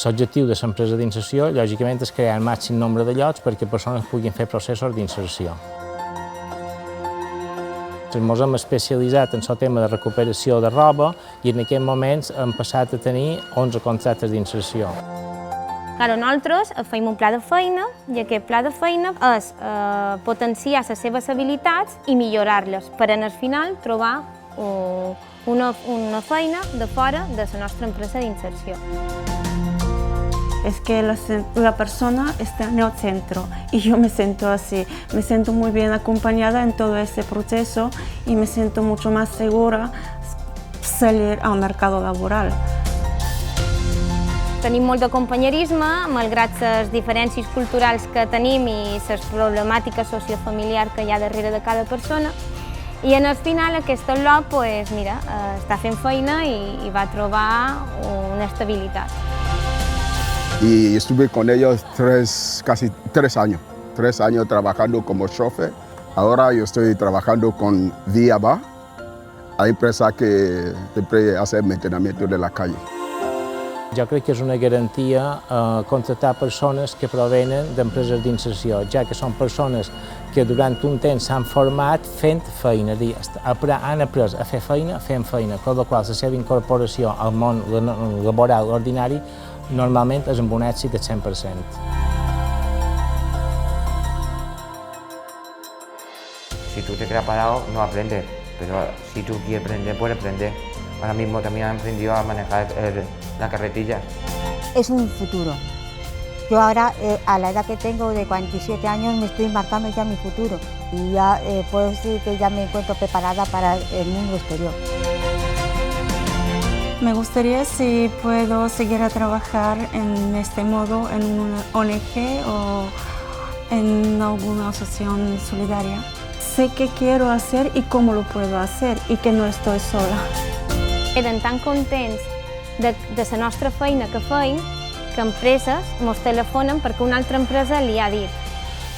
L'objectiu de l'empresa d'inserció, lògicament, és crear el màxim nombre de llocs perquè persones puguin fer processos d'inserció. Ens hem especialitzat en el tema de recuperació de roba i en aquests moments hem passat a tenir 11 contractes d'inserció. Nosaltres fem un pla de feina i aquest pla de feina és potenciar les seves habilitats i millorar-les per al final trobar una feina de fora de la nostra empresa d'inserció. Es que la persona está en el centro y yo me siento así, me siento muy bien acompañada en todo ese proceso y me siento mucho más segura salir al mercado laboral. Tenim molt de companyerisme, malgrat les diferències culturals que tenim i les problemàtiques sociofamiliars que hi ha darrere de cada persona. I al final aquest bloc està fent feina i va trobar una estabilitat. Y estuve con ellos casi 3 años. 3 años trabajando como chofer. Ahora yo estoy trabajando con Viaba, la empresa que siempre hace el mantenimiento de la calle. Jo crec que és una garantia contractar persones que provenen d'empreses d'inserció, ja que són persones que durant un temps s'han format fent feina, han après a fer feina fent feina, per la qual la seva incorporació al món laboral ordinari normalment és amb un èxit del 100%. Si tú te quedas parado, no aprendes, pero si tú quieres aprender, puedes aprender. Ahora mismo también han aprendido a manejar la carretilla. Es un futuro. Yo ahora, a la edad que tengo de 47 años, me estoy marcando ya mi futuro y ya puedo decir que ya me encuentro preparada para el mundo exterior. Me gustaría si puedo seguir a trabajar en este modo en una ONG o en alguna asociación solidaria. Sé qué quiero hacer y cómo lo puedo hacer y que no estoy sola. Eren tan contents de la nostra feina que feim que empreses ens telefonen perquè una altra empresa li ha dit.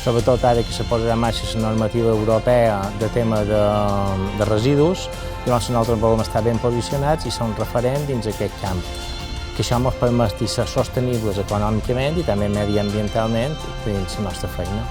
Sobretot ara que se posarà en marxa la normativa europea de tema de residus, llavors nosaltres volem estar ben posicionats i ser un referent dins aquest camp. Que això ens permeti ser sostenibles econòmicament i també mediambientalment dins la nostra feina.